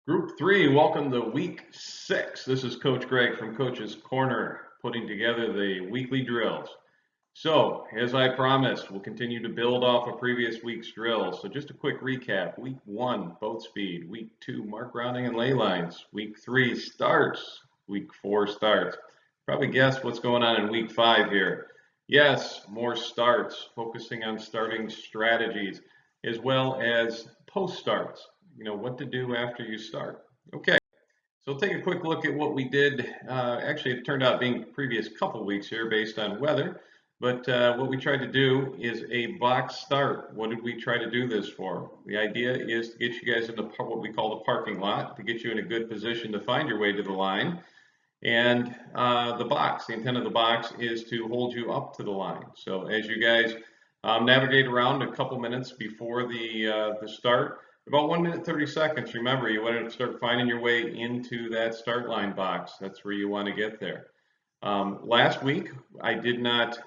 Group 3, welcome to week 6. This is Coach Greg from Coach's Corner putting together the weekly drills. So, as I promised, we'll continue to build off a previous week's drills. So just a quick recap. Week 1, boat speed. Week 2, mark rounding and lay lines. Week 3, starts. Week 4, starts. Probably guess what's going on in week 5 here. Yes, more starts, focusing on starting strategies, as well as post starts. What to do after you start. Okay, so take a quick look at what we did. Actually, it turned out being previous couple weeks here based on weather, but what we tried to do is a box start. What did we try to do this for? The idea is to get you guys into what we call the parking lot, to get you in a good position to find your way to the line. And the intent of the box is to hold you up to the line. So as you guys navigate around a couple minutes before the start, about 1 minute 30 seconds, remember you want to start finding your way into that start line box. That's where you want to get there. Last week, I did not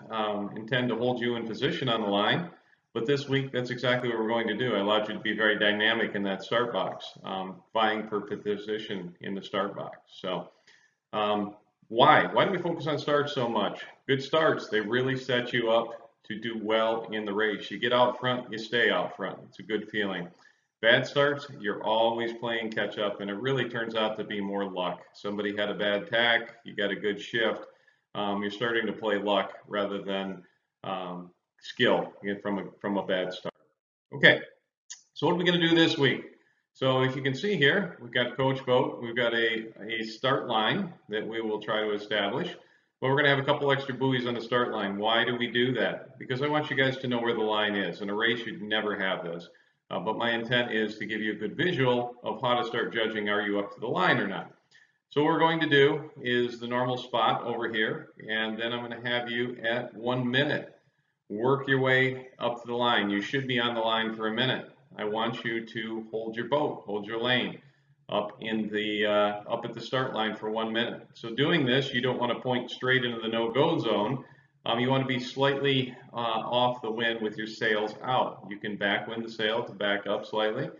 intend to hold you in position on the line, but this week, that's exactly what we're going to do. I allowed you to be very dynamic in that start box, vying for position in the start box. So why? Why do we focus on starts so much? Good starts, they really set you up to do well in the race. You get out front, you stay out front. It's a good feeling. Bad starts, you're always playing catch up, and it really turns out to be more luck. Somebody had a bad tack, you got a good shift. You're starting to play luck rather than skill from a bad start. Okay, so what are we going to do this week? So if you can see here, we've got coach boat. We've got a start line that we will try to establish. But we're going to have a couple extra buoys on the start line. Why do we do that? Because I want you guys to know where the line is. In a race, you'd never have this. But my intent is to give you a good visual of how to start judging, are you up to the line or not? So what we're going to do is the normal spot over here, and then I'm going to have you at 1 minute. Work your way up to the line. You should be on the line for a minute. I want you to hold your boat, hold your lane up at the start line for 1 minute. So doing this, you don't want to point straight into the no-go zone. You want to be slightly off the wind with your sails out. You can backwind the sail to back up slightly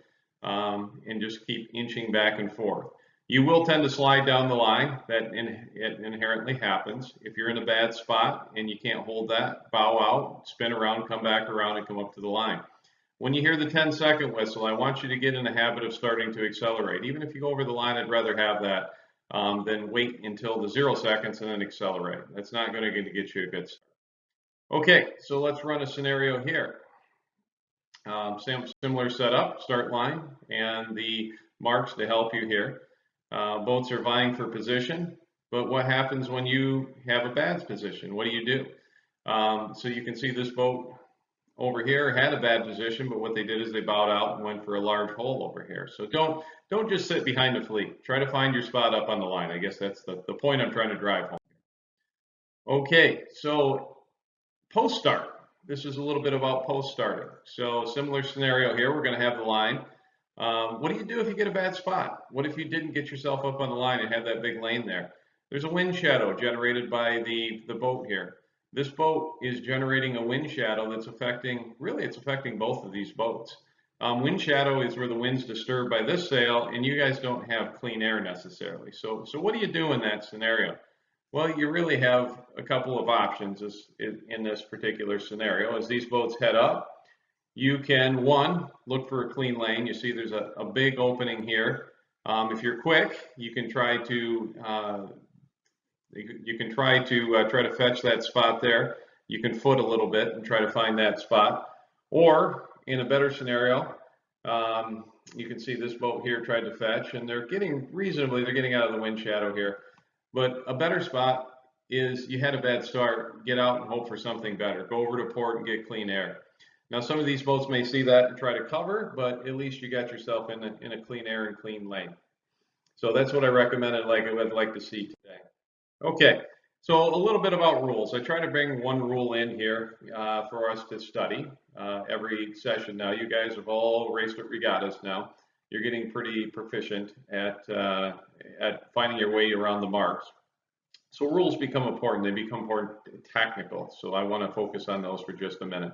and just keep inching back and forth. You will tend to slide down the line. It inherently happens. If you're in a bad spot and you can't hold that, bow out, spin around, come back around, and come up to the line. When you hear the 10-second whistle, I want you to get in the habit of starting to accelerate. Even if you go over the line, I'd rather have that than wait until the 0 seconds and then accelerate. That's not going to get you a good start. Okay, so let's run a scenario here. Similar setup, start line, and the marks to help you here. Boats are vying for position, but what happens when you have a bad position? What do you do? So you can see this boat over here had a bad position, but what they did is they bowed out and went for a large hole over here. So don't just sit behind the fleet. Try to find your spot up on the line. I guess that's the point I'm trying to drive home. Okay, so post start. This is a little bit about post starting. So similar scenario here. We're going to have the line. What do you do if you get a bad spot? What if you didn't get yourself up on the line and have that big lane there? There's a wind shadow generated by the boat here. This boat is generating a wind shadow that's affecting both of these boats. Wind shadow is where the wind's disturbed by this sail, and you guys don't have clean air necessarily. So what do you do in that scenario? Well, you really have a couple of options in this particular scenario. As these boats head up, you can, one, look for a clean lane. You see there's a big opening here. If you're quick, you can try to try to fetch that spot there. You can foot a little bit and try to find that spot. Or in a better scenario, you can see this boat here tried to fetch, and they're getting out of the wind shadow here. But a better spot is you had a bad start, get out and hope for something better. Go over to port and get clean air. Now some of these boats may see that and try to cover, but at least you got yourself in a clean air and clean lane. So that's what I recommend. I'd like to see today. Okay, so a little bit about rules. I try to bring one rule in here for us to study every session. Now, you guys have all raced at regattas now. You're getting pretty proficient at finding your way around the marks. So rules become important. They become more technical. So I want to focus on those for just a minute.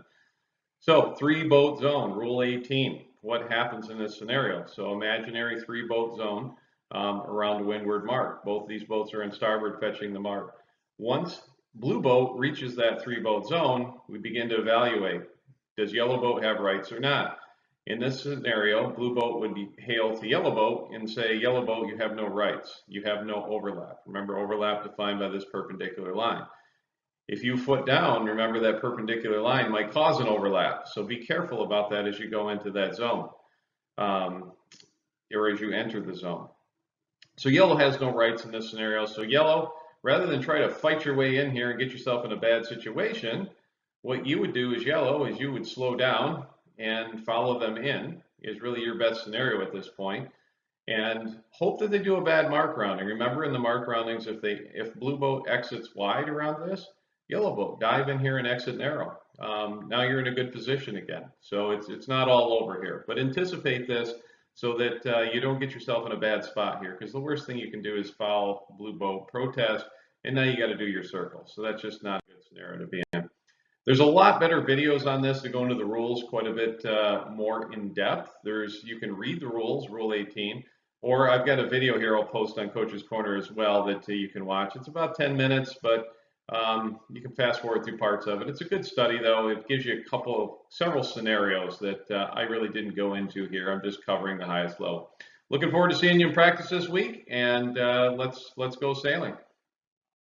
So 3-boat zone, rule 18. what happens in this scenario. So imaginary 3-boat zone around a windward mark. Both these boats are in starboard fetching the mark. Once blue boat reaches that 3-boat zone, we begin to evaluate, does yellow boat have rights or not? In this scenario, blue boat would be hail to yellow boat and say, yellow boat, you have no rights. You have no overlap. Remember, overlap defined by this perpendicular line. If you foot down, remember that perpendicular line might cause an overlap. So be careful about that as you go into that zone, or as you enter the zone. So yellow has no rights in this scenario. So yellow, rather than try to fight your way in here and get yourself in a bad situation, what you would do as yellow is you would slow down and follow them in, is really your best scenario at this point, and hope that they do a bad mark rounding. Remember, in the mark roundings, if blue boat exits wide around this, yellow boat dive in here and exit narrow. Now you're in a good position again. So it's not all over here, but anticipate this so that you don't get yourself in a bad spot here, because the worst thing you can do is foul blue boat, protest, and now you got to do your circle. So that's just not a good scenario to be in. There's a lot better videos on this to go into the rules quite a bit more in depth. You can read the rules, Rule 18, or I've got a video here I'll post on Coach's Corner as well that you can watch. It's about 10 minutes, but you can fast forward through parts of it. It's a good study, though. It gives you several scenarios that I really didn't go into here. I'm just covering the highest level. Looking forward to seeing you in practice this week, and let's go sailing.